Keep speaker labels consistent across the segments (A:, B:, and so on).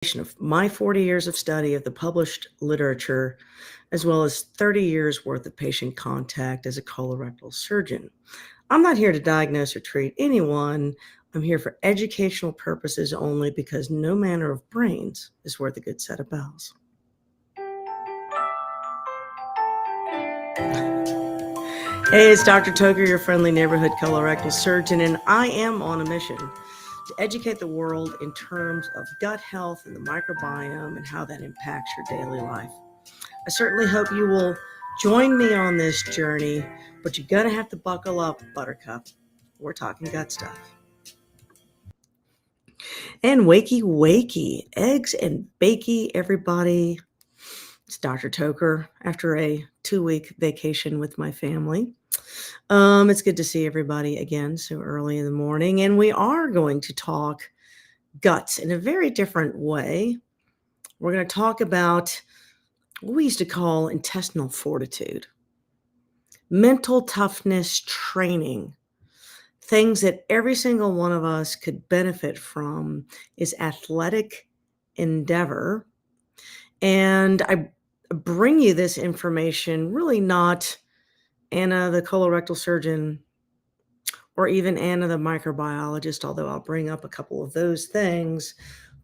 A: Of my 40 years of study of the published literature, as well as 30 years worth of patient contact as a colorectal surgeon. I'm not here to diagnose or treat anyone. I'm here for educational purposes only because no manner of brains is worth a good set of bells. Hey, it's Dr. Toker, your friendly neighborhood colorectal surgeon, and I am on a mission to educate the world in terms of gut health and the microbiome and how that impacts your daily life. I certainly hope you will join me on this journey, but you're going to have to buckle up, Buttercup. We're talking gut stuff. And wakey, eggs and bakey, everybody. It's Dr. Toker after a 2-week vacation with my family. It's good to see everybody again so early in the morning, and we are going to talk guts in a very different way. We're going to talk about what we used to call intestinal fortitude, mental toughness training, things that every single one of us could benefit from is athletic endeavor. And I bring you this information really not Anna, the colorectal surgeon, or even Anna, the microbiologist, although I'll bring up a couple of those things.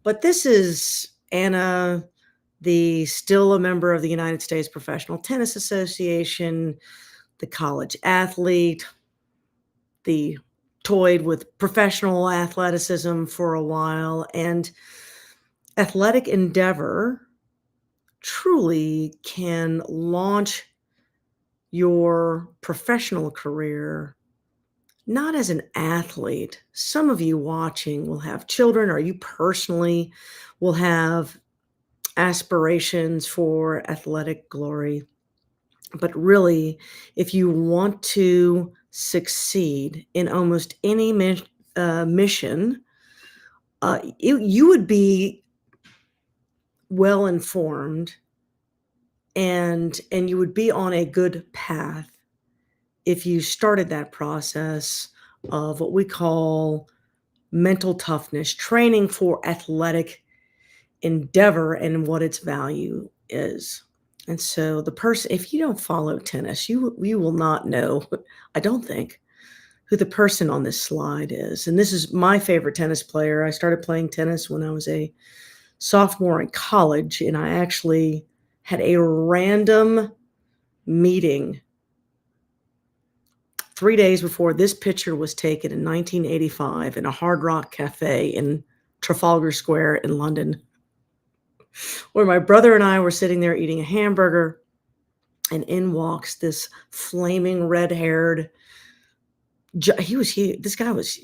A: But this is Anna, still a member of the United States Professional Tennis Association, the college athlete, the toyed with professional athleticism for a while, and athletic endeavor truly can launch your professional career not as an athlete. Some of you watching will have children, or you personally will have aspirations for athletic glory. But really, if you want to succeed in almost any mission, you would be well informed and you would be on a good path if you started that process of what we call mental toughness, training for athletic endeavor and what its value is. And so the person, if you don't follow tennis, you will not know, I don't think, who the person on this slide is. And this is my favorite tennis player. I started playing tennis when I was a sophomore in college, and I actually had a random meeting 3 days before this picture was taken in 1985 in a Hard Rock Cafe in Trafalgar Square in London, where my brother and I were sitting there eating a hamburger, and in walks this flaming red-haired, this guy was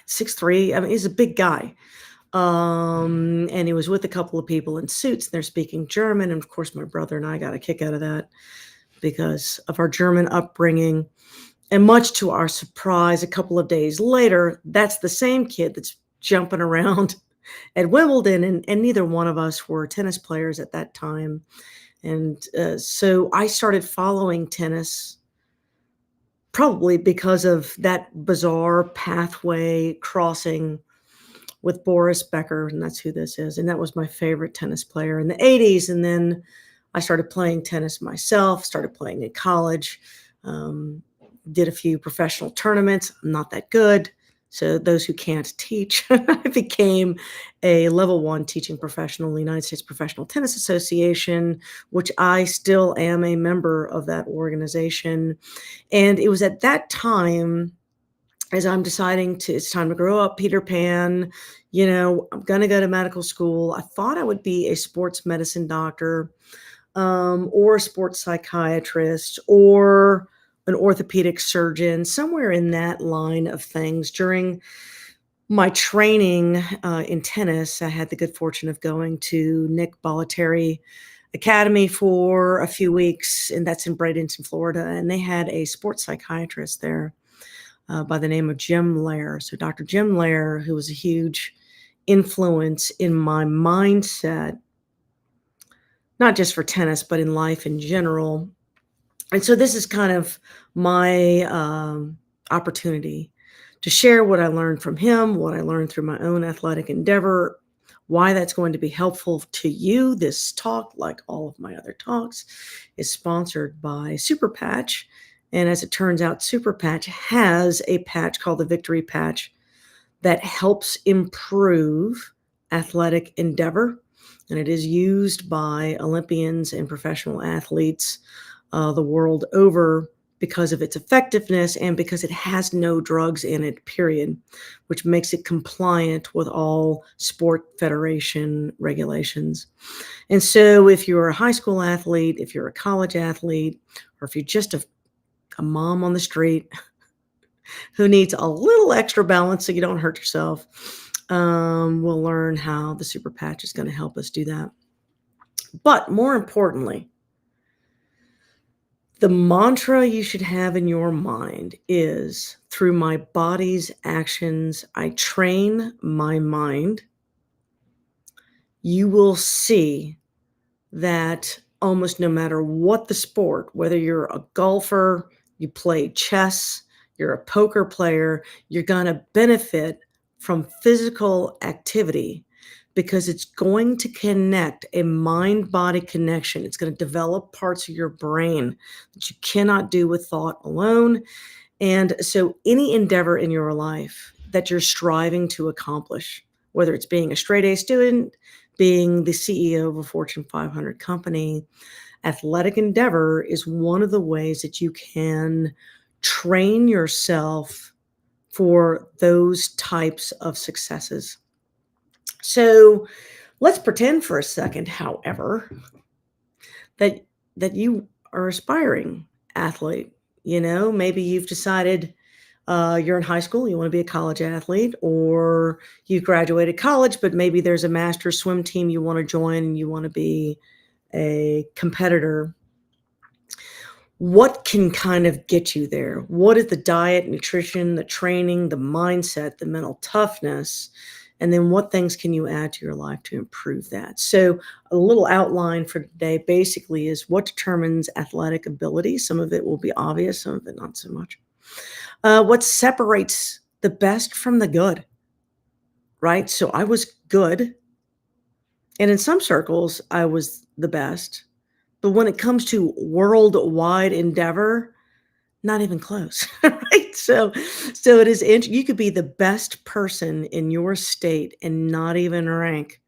A: 6'3". I mean, he's a big guy. And he was with a couple of people in suits, and they're speaking German. And of course, my brother and I got a kick out of that because of our German upbringing. And much to our surprise, a couple of days later, that's the same kid that's jumping around at Wimbledon, and neither one of us were tennis players at that time. And so I started following tennis probably because of that bizarre pathway crossing with Boris Becker, and that's who this is. And that was my favorite tennis player in the 80s. And then I started playing tennis myself, started playing in college, did a few professional tournaments. I'm not that good. So those who can't teach, I became a level 1 teaching professional in the United States Professional Tennis Association, which I still am a member of that organization. And it was at that time, as I'm deciding it's time to grow up, Peter Pan, I'm going to go to medical school. I thought I would be a sports medicine doctor, or a sports psychiatrist, or an orthopedic surgeon, somewhere in that line of things. During my training in tennis, I had the good fortune of going to Nick Bollettieri Academy for a few weeks, and that's in Bradenton, Florida. And they had a sports psychiatrist there by the name of Jim Lair. So Dr. Jim Lair, who was a huge influence in my mindset, not just for tennis, but in life in general. And so this is kind of my opportunity to share what I learned from him, what I learned through my own athletic endeavor, Why that's going to be helpful to you, this talk, like all of my other talks, is sponsored by Super Patch. And as it turns out, Super Patch has a patch called the Victory Patch that helps improve athletic endeavor. And it is used by Olympians and professional athletes the world over because of its effectiveness and because it has no drugs in it, period, which makes it compliant with all sport federation regulations. And so, if you're a high school athlete, if you're a college athlete, or if you're just a mom on the street who needs a little extra balance so you don't hurt yourself, we'll learn how the super patch is going to help us do that. But more importantly, the mantra you should have in your mind is through my body's actions, I train my mind. You will see that almost no matter what the sport, whether you're a golfer, you play chess, you're a poker player, you're going to benefit from physical activity because it's going to connect a mind body connection. It's going to develop parts of your brain that you cannot do with thought alone. And so, any endeavor in your life that you're striving to accomplish, whether it's being a straight A student, being the CEO of a Fortune 500 company, athletic endeavor is one of the ways that you can train yourself for those types of successes. So, let's pretend for a second, however, that you are aspiring athlete. Maybe you've decided you're in high school, you want to be a college athlete, or you graduated college, but maybe there's a master's swim team you want to join and you want to be a competitor. What can kind of get you there? What is the diet, nutrition, the training, the mindset, the mental toughness? And then what things can you add to your life to improve that? So, a little outline for today basically is what determines athletic ability. Some of it will be obvious, some of it not so much. What separates the best from the good, right? So I was good, and in some circles, I was the best. But when it comes to worldwide endeavor, not even close, right? So it is you could be the best person in your state and not even rank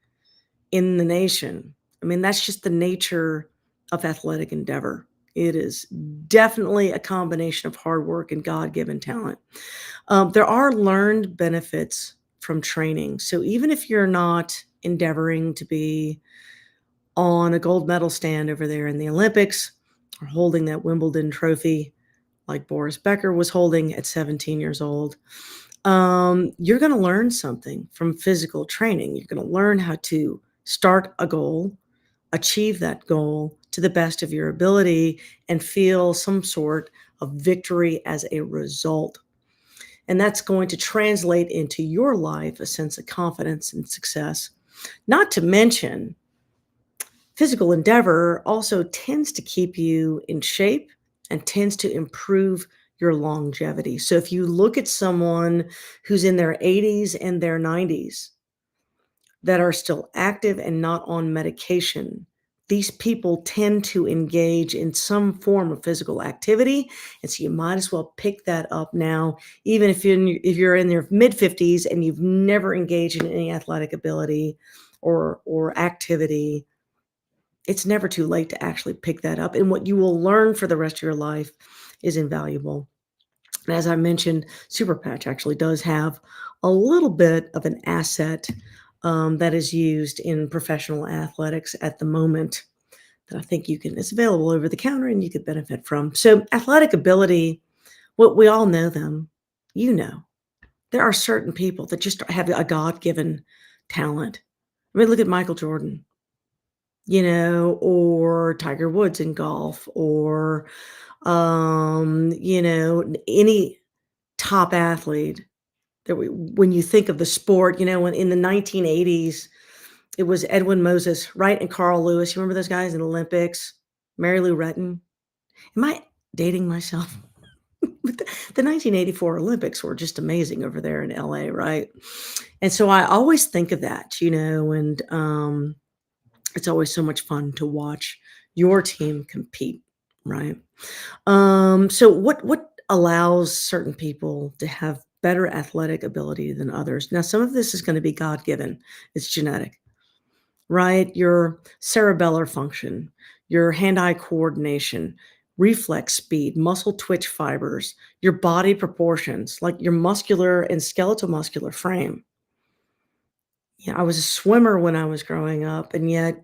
A: in the nation. I mean, that's just the nature of athletic endeavor. It is definitely a combination of hard work and God-given talent. There are learned benefits from training. So even if you're not endeavoring to be on a gold medal stand over there in the Olympics or holding that Wimbledon trophy like Boris Becker was holding at 17 years old, you're going to learn something from physical training. You're going to learn how to start a goal, achieve that goal to the best of your ability, and feel some sort of victory as a result. And that's going to translate into your life a sense of confidence and success. Not to mention, physical endeavor also tends to keep you in shape and tends to improve your longevity. So if you look at someone who's in their 80s and their 90s that are still active and not on medication, these people tend to engage in some form of physical activity. And so you might as well pick that up now, even if you're in your mid 50s and you've never engaged in any athletic ability or activity. It's never too late to actually pick that up. And what you will learn for the rest of your life is invaluable. And as I mentioned, Super Patch actually does have a little bit of an asset that is used in professional athletics at the moment that I think it's available over the counter and you could benefit from. So, athletic ability, what we all know them, there are certain people that just have a God given talent. I mean, look at Michael Jordan, or Tiger Woods in golf, or, any top athlete that when you think of the sport, when in the 1980s, it was Edwin Moses, right? And Carl Lewis. You remember those guys in the Olympics? Mary Lou Retton. Am I dating myself? The 1984 Olympics were just amazing over there in LA, right? And so I always think of that, and it's always so much fun to watch your team compete, right? So what allows certain people to have better athletic ability than others? Now, some of this is going to be God given. It's genetic, right? Your cerebellar function, your hand-eye coordination, reflex speed, muscle twitch fibers, your body proportions, like your muscular and skeletal muscular frame. Yeah, I was a swimmer when I was growing up, and yet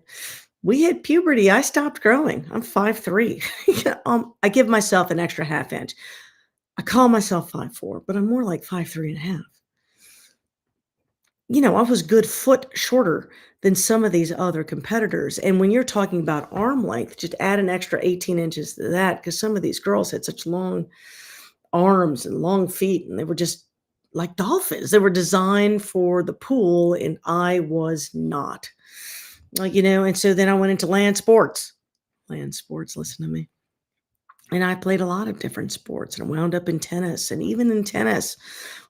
A: we hit puberty. I stopped growing. I'm 5'3". Yeah, I give myself an extra half inch. I call myself 5'4", but I'm more like 5'3" and a half. I was good foot shorter than some of these other competitors. And when you're talking about arm length, just add an extra 18 inches to that because some of these girls had such long arms and long feet, and they were just like dolphins. They were designed for the pool, and I was not. And so then I went into land sports. Land sports, listen to me. And I played a lot of different sports and wound up in tennis. And even in tennis,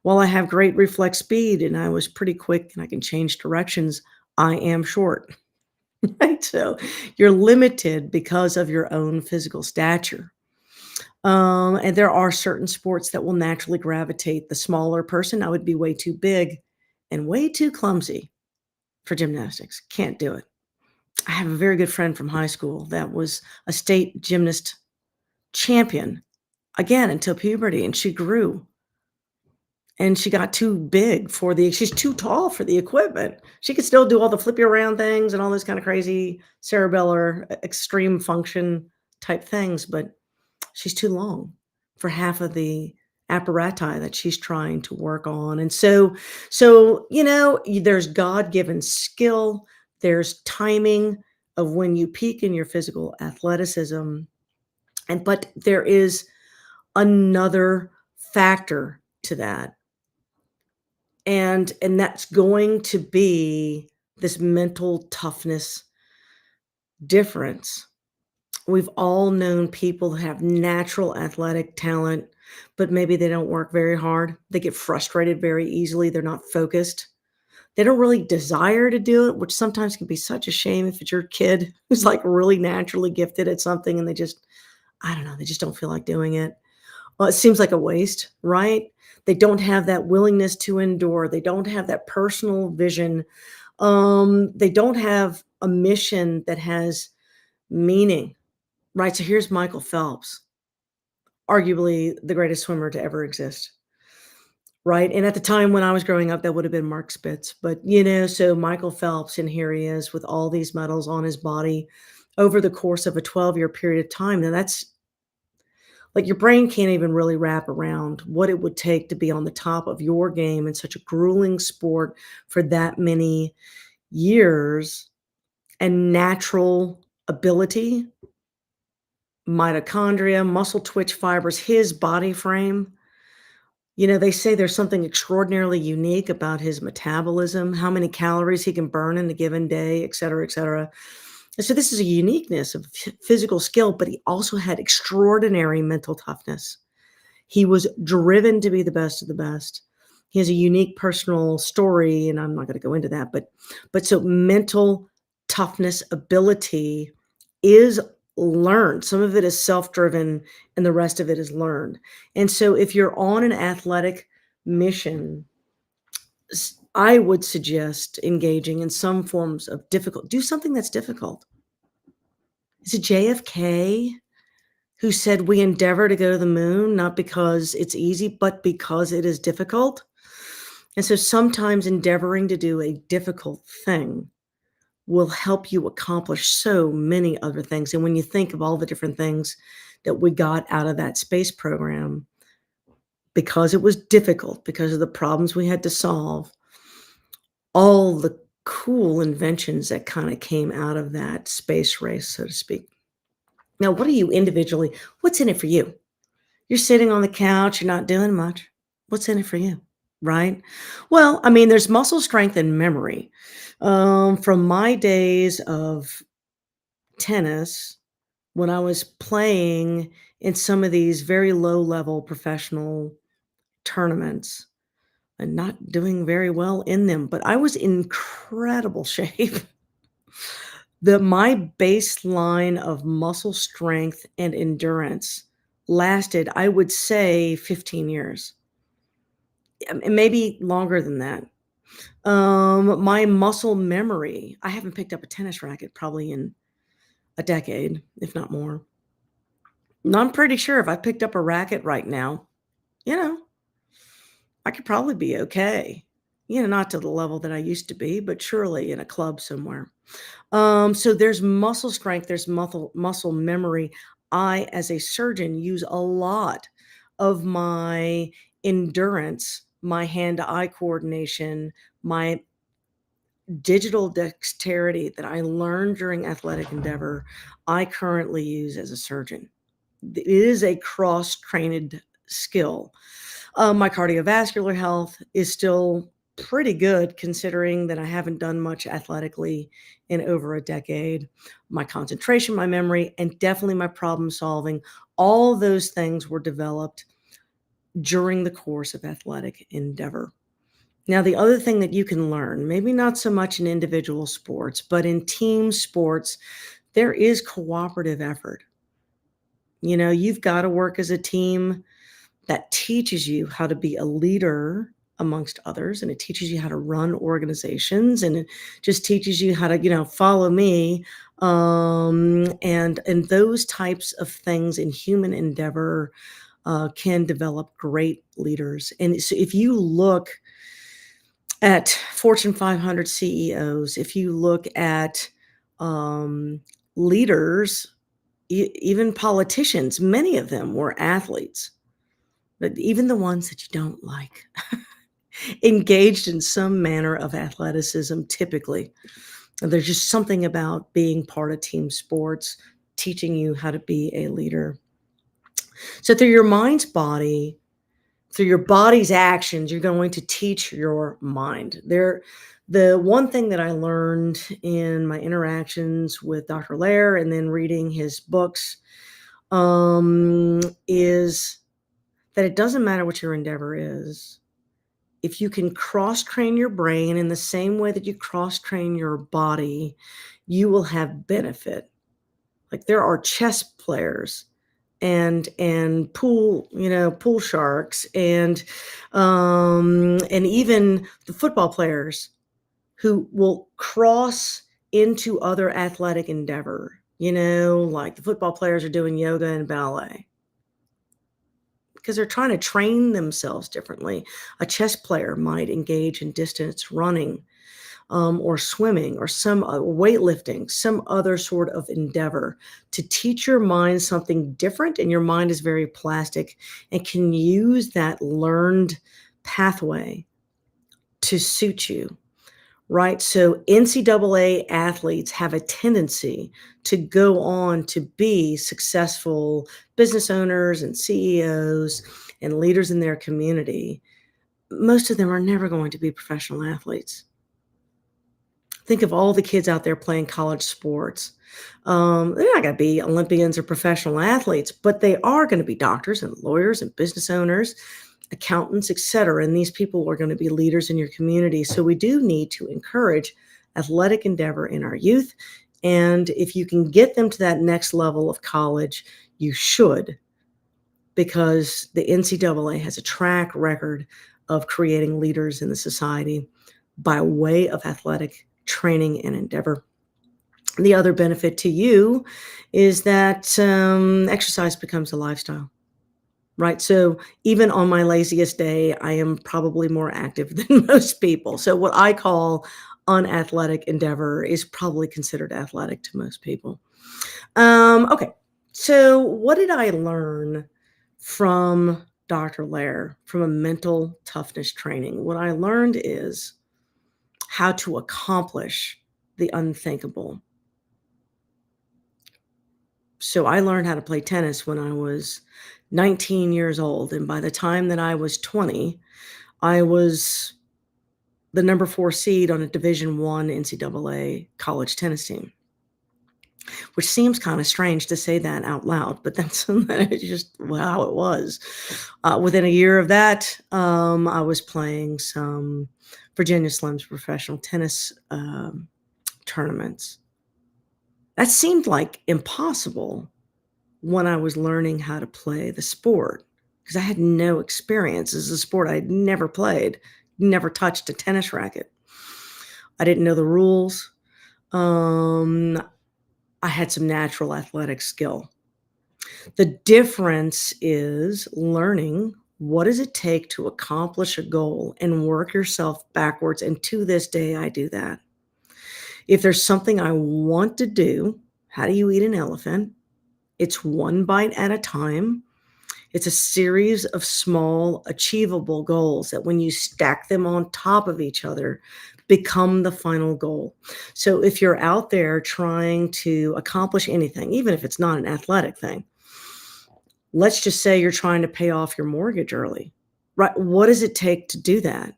A: while I have great reflex speed and I was pretty quick and I can change directions, I am short. Right? So you're limited because of your own physical stature. And there are certain sports that will naturally gravitate the smaller person. I would be way too big and way too clumsy for gymnastics. Can't do it. I have a very good friend from high school that was a state gymnast champion, again, until puberty, and she grew, and she got too big for the she's too tall for the equipment. She could still do all the flippy around things and all those kinda crazy cerebellar extreme function type things, but she's too long for half of the apparati that she's trying to work on, and there's God-given skill, there's timing of when you peak in your physical athleticism, but there is another factor to that, and that's going to be this mental toughness difference. We've all known people who have natural athletic talent, but maybe they don't work very hard. They get frustrated very easily. They're not focused. They don't really desire to do it, which sometimes can be such a shame if it's your kid who's like really naturally gifted at something and I don't know, they just don't feel like doing it. Well, it seems like a waste, right? They don't have that willingness to endure. They don't have that personal vision. They don't have a mission that has meaning. Right, so here's Michael Phelps, arguably the greatest swimmer to ever exist, right? And at the time when I was growing up, that would have been Mark Spitz, but, so Michael Phelps, and here he is with all these medals on his body over the course of a 12-year period of time. Now that's like your brain can't even really wrap around what it would take to be on the top of your game in such a grueling sport for that many years, and natural ability, mitochondria, muscle twitch fibers, his body frame. They say there's something extraordinarily unique about his metabolism, how many calories he can burn in a given day, et cetera, et cetera. And so this is a uniqueness of physical skill, but he also had extraordinary mental toughness. He was driven to be the best of the best. He has a unique personal story, and I'm not gonna go into that, but so mental toughness ability is learned. Some of it is self-driven, and the rest of it is learned. And so if you're on an athletic mission, I would suggest engaging in some forms of do something that's difficult. Is it JFK who said, "We endeavor to go to the moon, not because it's easy, but because it is difficult"? And so sometimes endeavoring to do a difficult thing will help you accomplish so many other things. And when you think of all the different things that we got out of that space program, because it was difficult, because of the problems we had to solve, all the cool inventions that kind of came out of that space race, so to speak. Now, what's in it for you? You're sitting on the couch, you're not doing much. What's in it for you? Right? Well, I mean, there's muscle strength and memory. From my days of tennis, when I was playing in some of these very low level professional tournaments and not doing very well in them, but I was in incredible shape. My baseline of muscle strength and endurance lasted, I would say, 15 years, and maybe longer than that. My muscle memory, I haven't picked up a tennis racket probably in a decade, if not more. And I'm pretty sure if I picked up a racket right now, you know, I could probably be okay. Not to the level that I used to be, but surely in a club somewhere. So there's muscle strength, there's muscle memory. I, as a surgeon, use a lot of my endurance, my hand-to-eye coordination, my digital dexterity that I learned during athletic endeavor, I currently use as a surgeon. It is a cross-trained skill. My cardiovascular health is still pretty good considering that I haven't done much athletically in over a decade. My concentration, my memory, and definitely my problem solving, all those things were developed during the course of athletic endeavor. Now, the other thing that you can learn, maybe not so much in individual sports, but in team sports, there is cooperative effort. You've got to work as a team. That teaches you how to be a leader amongst others, and it teaches you how to run organizations, and it just teaches you how to, follow me, and those types of things in human endeavor can develop great leaders. And so if you look at Fortune 500 CEOs, if you look at leaders, even politicians, many of them were athletes. But even the ones that you don't like, engaged in some manner of athleticism typically. There's just something about being part of team sports, teaching you how to be a leader. So through your body's actions, you're going to teach your mind. The one thing that I learned in my interactions with Dr. Lair and then reading his books, is that it doesn't matter what your endeavor is. If you can cross train your brain in the same way that you cross train your body, you will have benefit. Like there are chess players and pool sharks and even the football players who will cross into other athletic endeavor. Like the football players are doing yoga and ballet because they're trying to train themselves differently. A chess player might engage in distance running, or swimming, or some weightlifting, some other sort of endeavor to teach your mind something different. And your mind is very plastic and can use that learned pathway to suit you. Right. So NCAA athletes have a tendency to go on to be successful business owners and CEOs and leaders in their community. Most of them are never going to be professional athletes. Think of all the kids out there playing college sports. They're not going to be Olympians or professional athletes, but they are going to be doctors and lawyers and business owners, accountants, et cetera. And these people are going to be leaders in your community. So we do need to encourage athletic endeavor in our youth. And if you can get them to that next level of college, you should, because the NCAA has a track record of creating leaders in the society by way of athletic training and endeavor. The other benefit to you is that exercise becomes a lifestyle. Right. So even on my laziest day, I am probably more active than most people. So what I call unathletic endeavor is probably considered athletic to most people. Okay. So what did I learn from Dr. Lair, from a mental toughness training? What I learned is how to accomplish the unthinkable. So I learned how to play tennis when I was 19 years old, and by the time that I was 20, I was the number 4 seed on a Division I NCAA college tennis team. which seems kinda strange to say that out loud, but that's that's just how it was. Within a year of that, I was playing some Virginia Slims professional tennis, tournaments. That seemed like impossible when I was learning how to play the sport, because I had no experience. This is a sport I'd never played, never touched a tennis racket. I didn't know the rules. Um, I had some natural athletic skill. The difference is learning what does it take to accomplish a goal and work yourself backwards, and to this day, I do that. If there's something I want to do, how do you eat an elephant? It's one bite at a time. It's a series of small, achievable goals that when you stack them on top of each other, become the final goal. So if you're out there trying to accomplish anything, even if it's not an athletic thing, let's just say you're trying to pay off your mortgage early, right? What does it take to do that?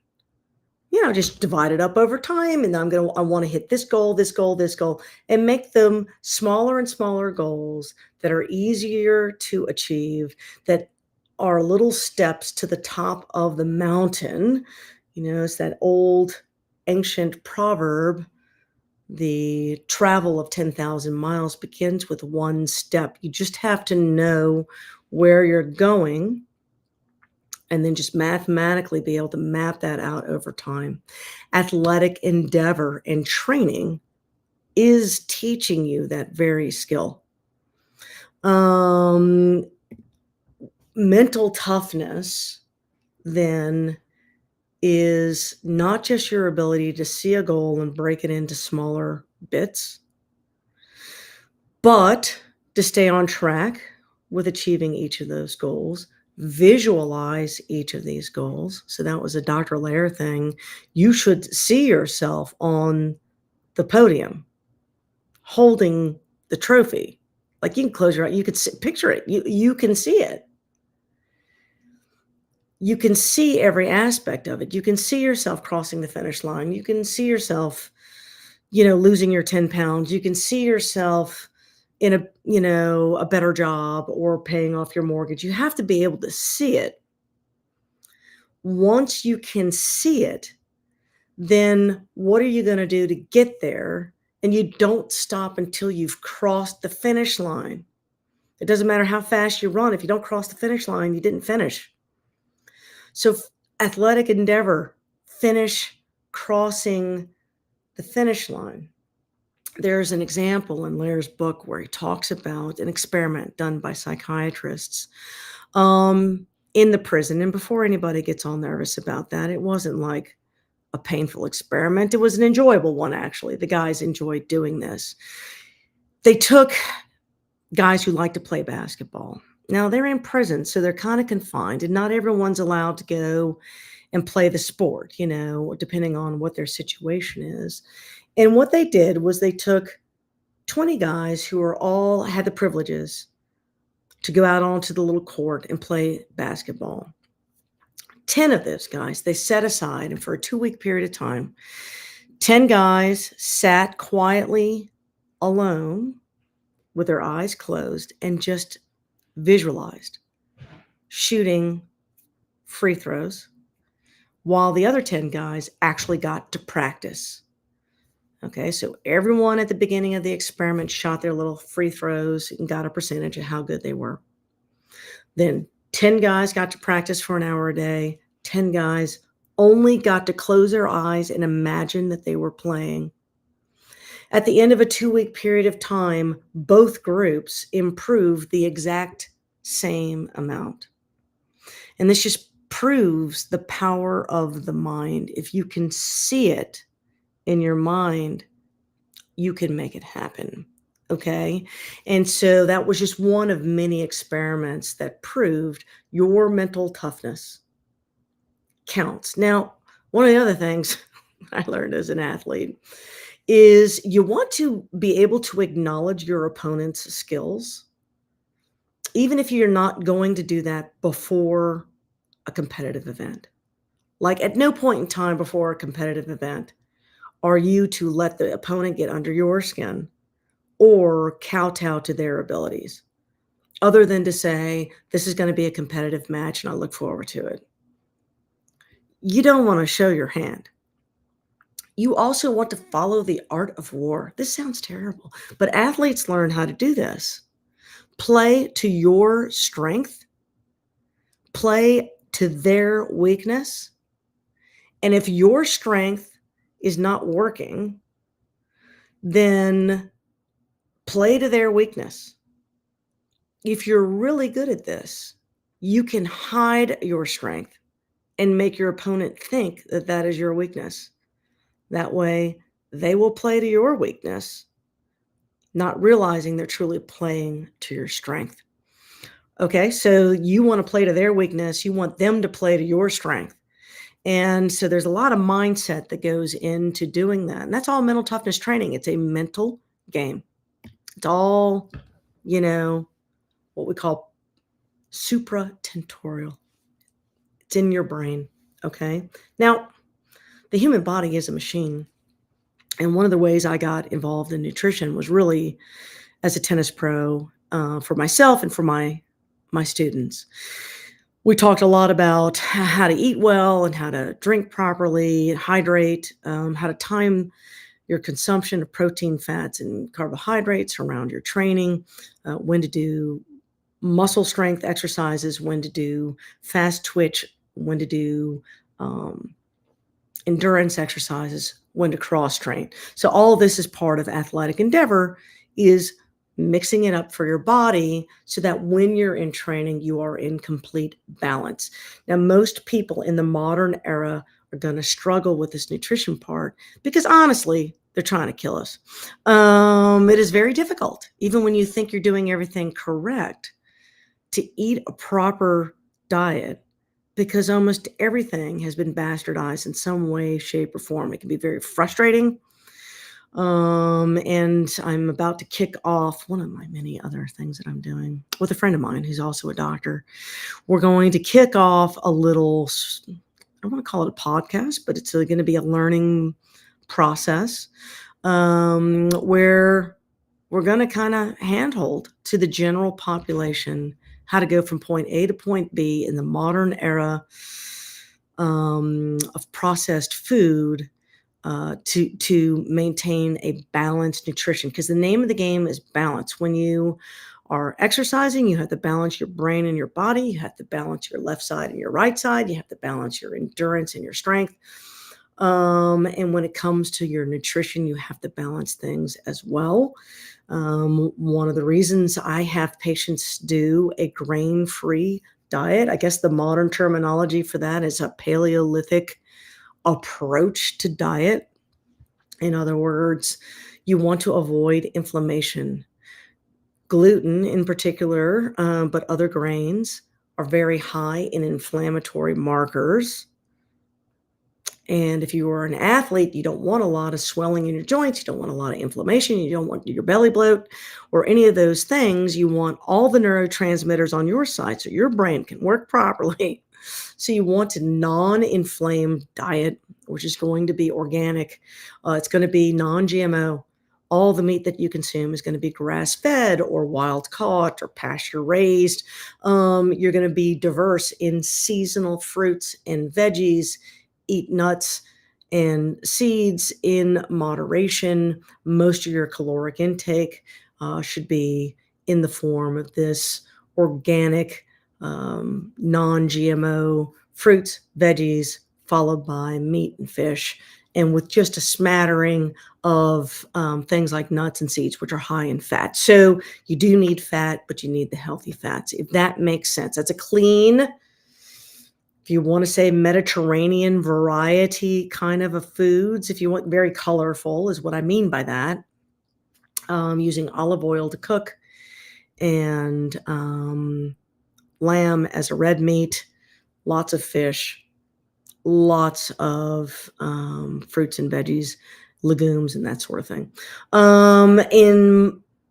A: Just divide it up over time, and I wanna hit this goal, this goal, this goal, and make them smaller and smaller goals that are easier to achieve, that are little steps to the top of the mountain. It's that old ancient proverb, "The travel of 10,000 miles begins with one step." You just have to know where you're going and then just mathematically be able to map that out over time. Athletic endeavor and training is teaching you that very skill. Um, Mental toughness then is not just your ability to see a goal and break it into smaller bits, but to stay on track with achieving each of those goals, visualize each of these goals. So that was a Dr. Lair thing. You should see yourself on the podium holding the trophy. Like, you can close your eyes, you could picture it. You can see it. You can see every aspect of it. You can see yourself crossing the finish line. You can see yourself, losing your 10 pounds. You can see yourself in a better job or paying off your mortgage. You have to be able to see it. Once you can see it, then what are you going to do to get there? And you don't stop until you've crossed the finish line. It doesn't matter how fast you run. If you don't cross the finish line, you didn't finish. So, athletic endeavor, finish crossing the finish line. There's an example in Lair's book where he talks about an experiment done by psychiatrists in the prison. And before anybody gets all nervous about that, it wasn't like a painful experiment. It was an enjoyable one, actually. The guys enjoyed doing this. They took guys who like to play basketball. Now, they're in prison, so they're kind of confined, and not everyone's allowed to go and play the sport, depending on what their situation is. And what they did was they took 20 guys who were all had the privileges to go out onto the little court and play basketball. 10 of those guys they set aside, and for a 2-week period of time, 10 guys sat quietly alone with their eyes closed and just visualized shooting free throws while the other 10 guys actually got to practice. Okay, so everyone at the beginning of the experiment shot their little free throws and got a percentage of how good they were. Then 10 guys got to practice for an hour a day. 10 guys only got to close their eyes and imagine that they were playing. At the end of a 2-week period of time, both groups improved the exact same amount. And this just proves the power of the mind. If you can see it in your mind, you can make it happen. Okay. And so that was just one of many experiments that proved your mental toughness counts. Now, one of the other things I learned as an athlete is you want to be able to acknowledge your opponent's skills, even if you're not going to do that before a competitive event. Like, at no point in time before a competitive event are you to let the opponent get under your skin or kowtow to their abilities, other than to say, this is going to be a competitive match and I look forward to it. You don't want to show your hand. You also want to follow the art of war. This sounds terrible, but athletes learn how to do this. Play to your strength, play to their weakness. And if your strength is not working, then play to their weakness. If you're really good at this, you can hide your strength and make your opponent think that that is your weakness. That way, they will play to your weakness, not realizing they're truly playing to your strength. Okay, so you want to play to their weakness, you want them to play to your strength. And so there's a lot of mindset that goes into doing that. And that's all mental toughness training. It's a mental game. It's all, you know, what we call supratentorial. It's in your brain. Okay. Now, the human body is a machine. And one of the ways I got involved in nutrition was really as a tennis pro for myself and for my students. We talked a lot about how to eat well and how to drink properly, hydrate, how to time your consumption of protein, fats, and carbohydrates around your training, when to do muscle strength exercises, when to do fast twitch, when to do endurance exercises, when to cross train. So all of this is part of athletic endeavor, is mixing it up for your body so that when you're in training, you are in complete balance. Now, most people in the modern era are going to struggle with this nutrition part because honestly, they're trying to kill us. It is very difficult, even when you think you're doing everything correct, to eat a proper diet because almost everything has been bastardized in some way, shape, or form. It can be very frustrating. And I'm about to kick off one of my many other things that I'm doing with a friend of mine who's also a doctor. We're going to kick off a little, I don't want to call it a podcast, but it's going to be a learning process where we're going to kind of handhold to the general population how to go from point A to point B in the modern era of processed food to maintain a balanced nutrition. Because the name of the game is balance. When you are exercising, you have to balance your brain and your body. You have to balance your left side and your right side. You have to balance your endurance and your strength. And when it comes to your nutrition, you have to balance things as well. One of the reasons I have patients do a grain-free diet, I guess the modern terminology for that is a Paleolithic approach to diet. In other words, you want to avoid inflammation. Gluten in particular, but other grains are very high in inflammatory markers. And if you are an athlete, you don't want a lot of swelling in your joints. You don't want a lot of inflammation. You don't want your belly bloat or any of those things. You want all the neurotransmitters on your side so your brain can work properly. So you want a non-inflamed diet, which is going to be organic. It's going to be non-GMO. All the meat that you consume is going to be grass-fed or wild-caught or pasture-raised. You're going to be diverse in seasonal fruits and veggies. Eat nuts and seeds in moderation. Most of your caloric intake should be in the form of this organic, non-GMO fruits, veggies, followed by meat and fish, and with just a smattering of things like nuts and seeds, which are high in fat. So you do need fat, but you need the healthy fats, if that makes sense. That's a clean, if you want to say Mediterranean variety kind of a foods, if you want very colorful is what I mean by that, using olive oil to cook and lamb as a red meat, lots of fish, lots of fruits and veggies, legumes, and that sort of thing.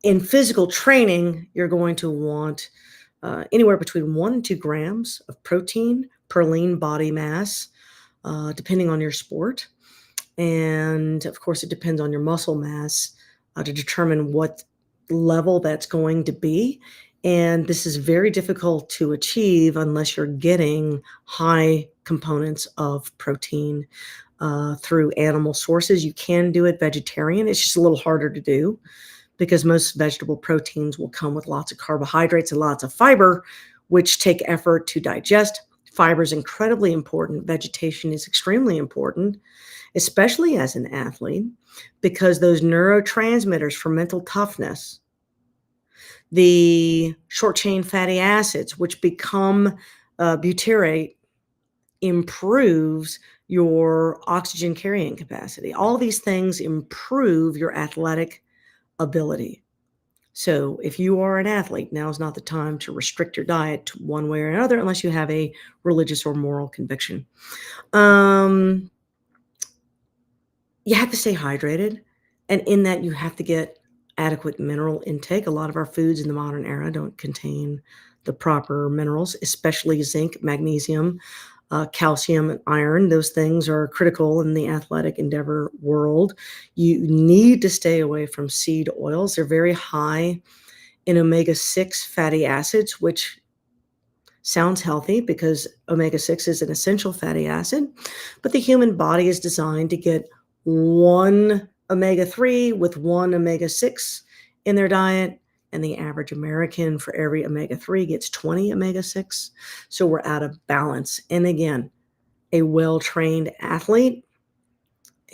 A: In physical training, you're going to want anywhere between 1 and 2 grams of protein per lean body mass, depending on your sport. And of course, it depends on your muscle mass to determine what level that's going to be. And this is very difficult to achieve unless you're getting high components of protein through animal sources. You can do it vegetarian. It's just a little harder to do because most vegetable proteins will come with lots of carbohydrates and lots of fiber, which take effort to digest. Fiber is incredibly important. Vegetation is extremely important, especially as an athlete, because those neurotransmitters for mental toughness, the short chain fatty acids, which become butyrate, improves your oxygen carrying capacity. All these things improve your athletic ability. So if you are an athlete, now is not the time to restrict your diet to one way or another unless you have a religious or moral conviction. Um, you have to stay hydrated, and in that, you have to get adequate mineral intake. A lot of our foods in the modern era don't contain the proper minerals, especially zinc, magnesium, calcium, and iron. Those things are critical in the athletic endeavor world. You need to stay away from seed oils. They're very high in omega-6 fatty acids, which sounds healthy because omega-6 is an essential fatty acid, but the human body is designed to get one omega-3 with one omega-6 in their diet, and the average American for every omega-3 gets 20 omega-6. So we're out of balance. And again, a well-trained athlete,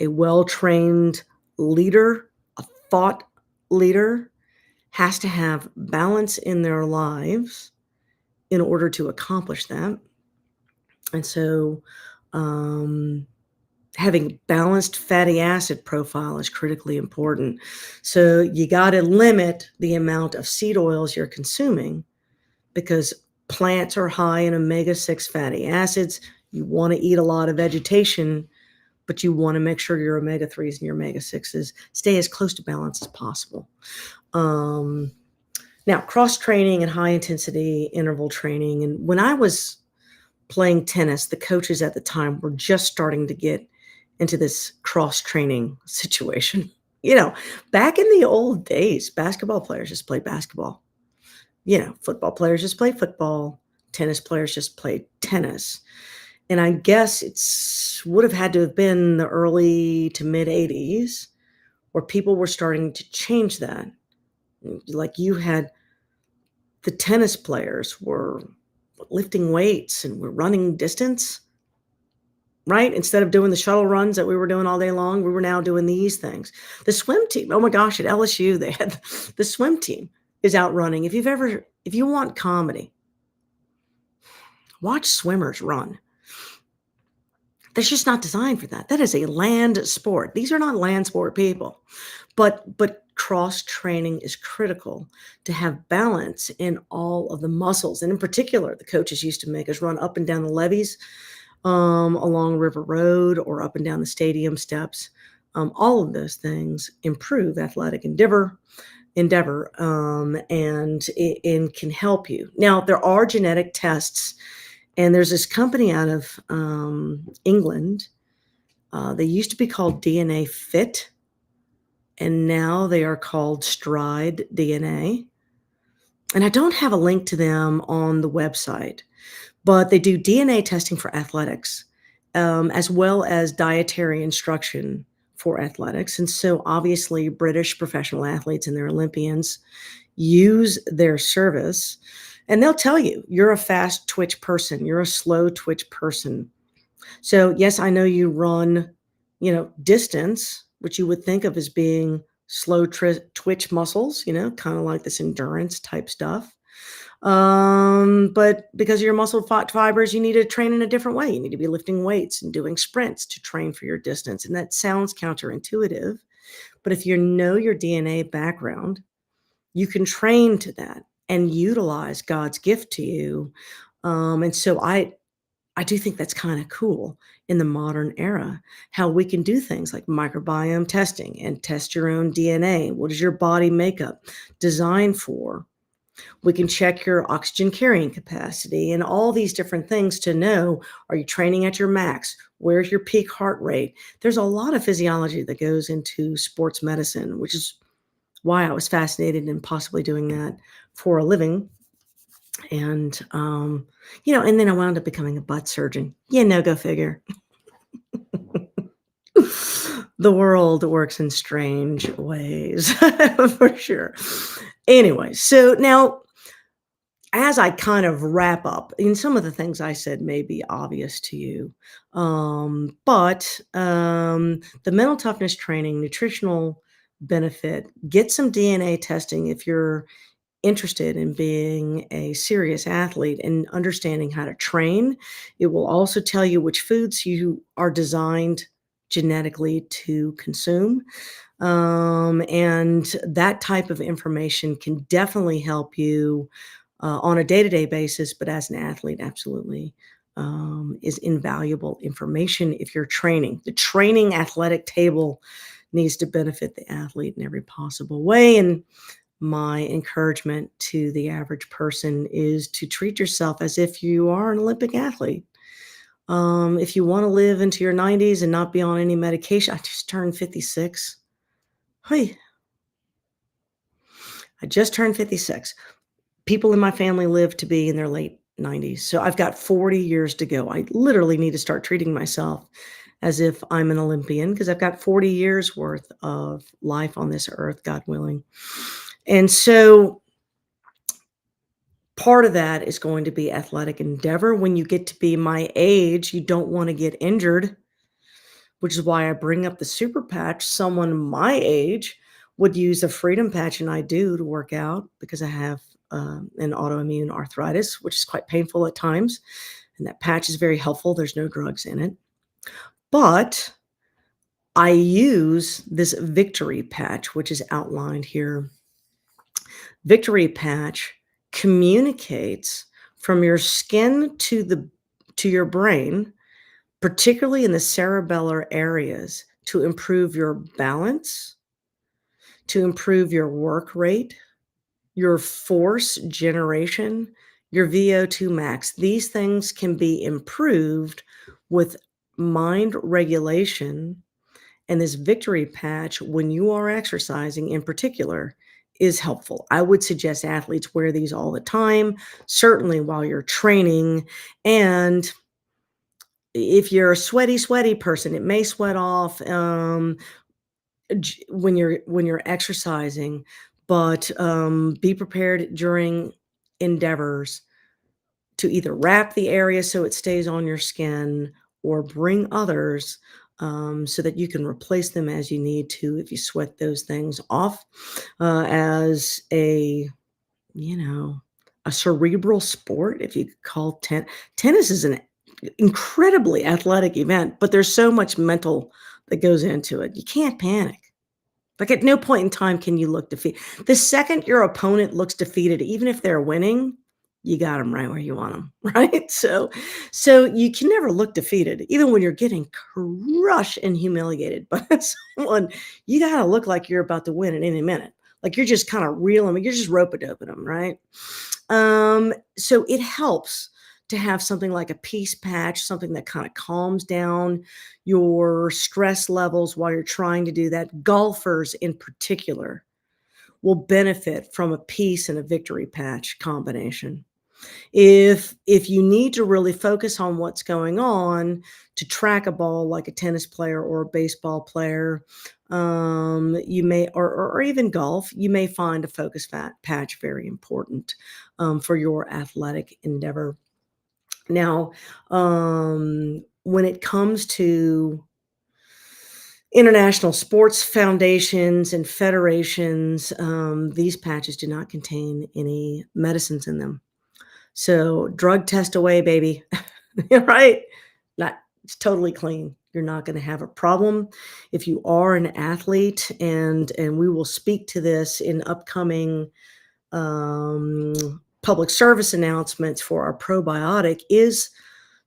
A: a well-trained leader, a thought leader has to have balance in their lives in order to accomplish that. And so, um, having balanced fatty acid profile is critically important. So you got to limit the amount of seed oils you're consuming because plants are high in omega-6 fatty acids. You want to eat a lot of vegetation, but you want to make sure your omega-3s and your omega-6s stay as close to balance as possible. Now, cross training and high intensity interval training. And when I was playing tennis, the coaches at the time were just starting to get into this cross training situation. You know, back in the old days, basketball players just played basketball. Football players just play football. Tennis players just play tennis. And I guess it's would have had to have been the early to mid 80s where people were starting to change that. Like you had the tennis players were lifting weights and were running distance, right? Instead of doing the shuttle runs that we were doing all day long, we were now doing these things. The swim team, oh my gosh, at LSU, they had the swim team is out running. If you want comedy, watch swimmers run. That's just not designed for that. That is a land sport. These are not land sport people. But cross training is critical to have balance in all of the muscles. And in particular, the coaches used to make us run up and down the levees along River Road or up and down the stadium steps. All of those things improve athletic endeavor, and it can help you. Now, there are genetic tests, and there's this company out of England. They used to be called DNA Fit, and now they are called Stride DNA. And I don't have a link to them on the website, but they do DNA testing for athletics, as well as dietary instruction for athletics. And so obviously British professional athletes and their Olympians use their service, and they'll tell you, you're a fast twitch person, you're a slow twitch person. So yes, I know you run, distance, which you would think of as being slow twitch muscles, kind of like this endurance type stuff. But because of your muscle fibers, you need to train in a different way. You need to be lifting weights and doing sprints to train for your distance. And that sounds counterintuitive, but if you know your DNA background, you can train to that and utilize God's gift to you. And so I do think that's kind of cool in the modern era, how we can do things like microbiome testing and test your own DNA. What is your body makeup designed for? We can check your oxygen carrying capacity and all these different things to know, are you training at your max? Where's your peak heart rate? There's a lot of physiology that goes into sports medicine, which is why I was fascinated in possibly doing that for a living. And, and then I wound up becoming a butt surgeon. Go figure. The world works in strange ways for sure. Anyway, so now as I kind of wrap up, and some of the things I said may be obvious to you, but the mental toughness training, nutritional benefit, get some DNA testing if you're interested in being a serious athlete and understanding how to train. It will also tell you which foods you are designed genetically to consume. And that type of information can definitely help you on a day to day basis, but as an athlete, absolutely is invaluable information if you're training. The training athletic table needs to benefit the athlete in every possible way. And my encouragement to the average person is to treat yourself as if you are an Olympic athlete. If you want to live into your 90s and not be on any medication, I just turned 56. Hey, I just turned 56. People in my family live to be in their late 90s. So I've got 40 years to go. I literally need to start treating myself as if I'm an Olympian because I've got 40 years worth of life on this earth, God willing. And so part of that is going to be athletic endeavor. When you get to be my age, you don't want to get injured, which is why I bring up the super patch. Someone my age would use a freedom patch, and I do to work out because I have an autoimmune arthritis, which is quite painful at times. And that patch is very helpful. There's no drugs in it. But I use this victory patch, which is outlined here. Victory patch communicates from your skin to your brain, particularly in the cerebellar areas, to improve your balance, to improve your work rate, your force generation, your VO2 max. These things can be improved with mind regulation. And this victory patch, when you are exercising in particular, is helpful. I would suggest athletes wear these all the time, certainly while you're training. And if you're a sweaty person, it may sweat off when you're exercising, but be prepared during endeavors to either wrap the area so it stays on your skin or bring others so that you can replace them as you need to if you sweat those things off. As you know, a cerebral sport, if you could call tennis is an incredibly athletic event, but there's so much mental that goes into it. You can't panic. Like, at no point in time can you look defeated. The second your opponent looks defeated, even if they're winning, you got them right where you want them, right? So you can never look defeated, even when you're getting crushed and humiliated by someone. You gotta look like you're about to win at any minute. Like, you're just kinda reeling them, you're just rope-a-doping them, right? So it helps to have something like a peace patch, something that kinda calms down your stress levels while you're trying to do that. Golfers in particular will benefit from a peace and a victory patch combination. If you need to really focus on what's going on to track a ball like a tennis player or a baseball player, you may or even golf, you may find a focus patch very important for your athletic endeavor. Now, when it comes to international sports foundations and federations, these patches do not contain any medicines in them. So drug test away, baby. Right? Not It's totally clean. You're not gonna have a problem. If you are an athlete, and we will speak to this in upcoming, public service announcements for our probiotic is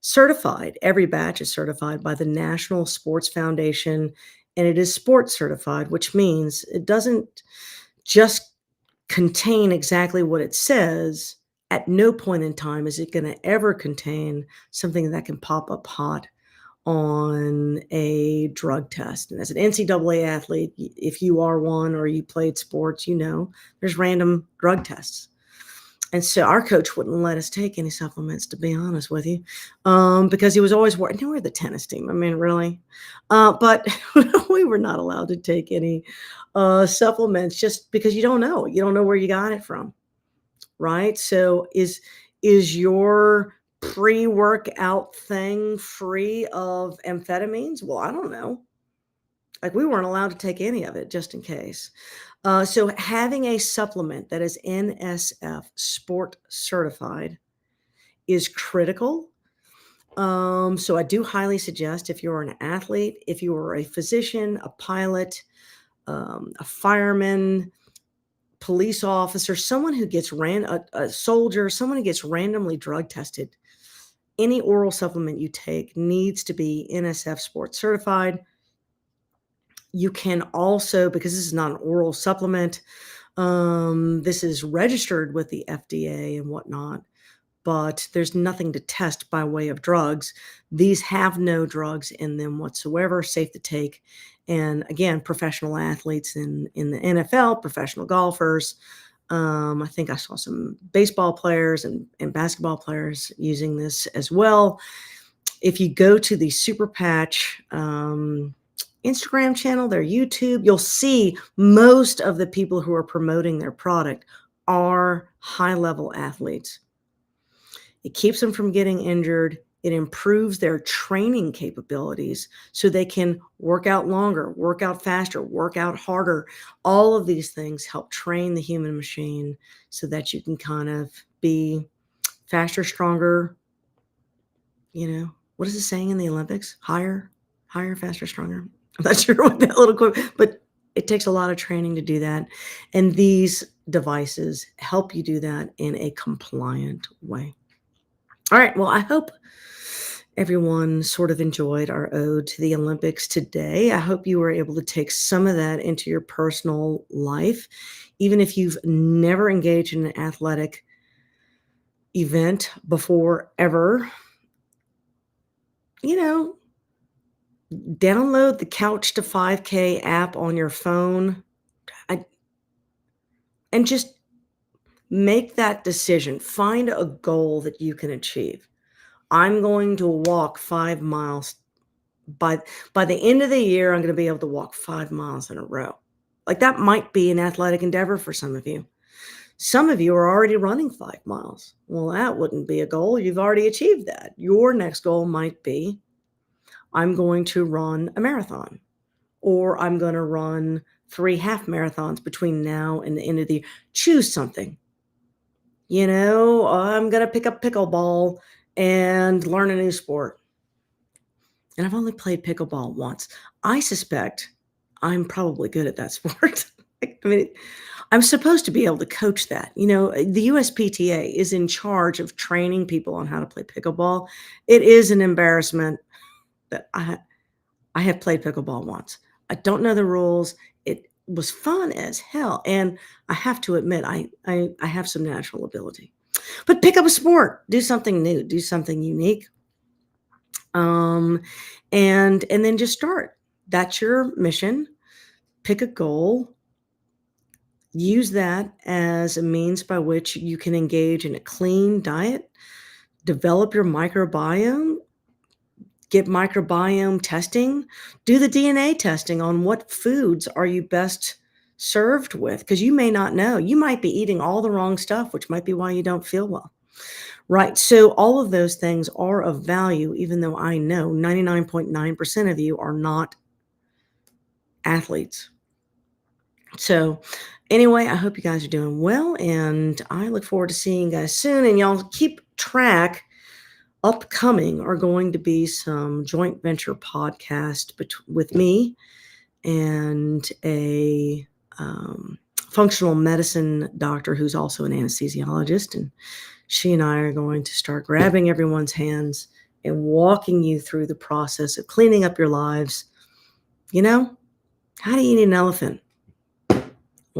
A: certified. Every batch is certified by the National Sports Foundation, and it is sports certified, which means it doesn't just contain exactly what it says. At no point in time is it gonna ever contain something that can pop up hot on a drug test. And as an NCAA athlete, if you are one or you played sports, there's random drug tests. And so our coach wouldn't let us take any supplements, to be honest with you, because he was always worried. And we're the tennis team. I mean, really. But we were not allowed to take any supplements just because you don't know. You don't know where you got it from, right? So is your pre-workout thing free of amphetamines? Well, I don't know. Like, we weren't allowed to take any of it just in case. So having a supplement that is NSF sport certified is critical. So I do highly suggest, if you're an athlete, if you are a physician, a pilot, a fireman, police officer, someone who gets a soldier, someone who gets randomly drug tested, any oral supplement you take needs to be NSF sport certified. You can also, because this is not an oral supplement, this is registered with the FDA and whatnot, but there's nothing to test by way of drugs. These have no drugs in them whatsoever, safe to take. And again, professional athletes in the NFL, professional golfers. I think I saw some baseball players and basketball players using this as well. If you go to the Super Patch Instagram channel, their YouTube, you'll see most of the people who are promoting their product are high-level athletes. It keeps them from getting injured. It improves their training capabilities so they can work out longer, work out faster, work out harder. All of these things help train the human machine so that you can kind of be faster, stronger. What is the saying in the Olympics? Higher, faster, stronger. I'm not sure what that little quote, but it takes a lot of training to do that. And these devices help you do that in a compliant way. All right. Well, I hope everyone sort of enjoyed our ode to the Olympics today. I hope you were able to take some of that into your personal life, even if you've never engaged in an athletic event before ever. Download the Couch to 5K app on your phone and just make that decision. Find a goal that you can achieve. I'm going to walk 5 miles. By the end of the year, I'm going to be able to walk 5 miles in a row. Like, that might be an athletic endeavor for some of you. Some of you are already running 5 miles. Well, that wouldn't be a goal. You've already achieved that. Your next goal might be, I'm going to run a marathon, or I'm going to run 3 half marathons between now and the end of the year. Choose something. I'm going to pick up pickleball and learn a new sport. And I've only played pickleball once. I suspect I'm probably good at that sport. I mean, I'm supposed to be able to coach that. The USPTA is in charge of training people on how to play pickleball. It is an embarrassment that I have played pickleball once. I don't know the rules. It was fun as hell. And I have to admit, I have some natural ability. But pick up a sport. Do something new. Do something unique. And then just start. That's your mission. Pick a goal. Use that as a means by which you can engage in a clean diet. Develop your microbiome. Get microbiome testing. Do the DNA testing on what foods are you best served with, because you may not know. You might be eating all the wrong stuff, which might be why you don't feel well. Right. So all of those things are of value, even though I know 99.9% of you are not athletes. So anyway, I hope you guys are doing well, and I look forward to seeing you guys soon. And y'all keep track. Upcoming are going to be some joint venture podcast with me and a functional medicine doctor who's also an anesthesiologist. And she and I are going to start grabbing everyone's hands and walking you through the process of cleaning up your lives. How do you eat an elephant?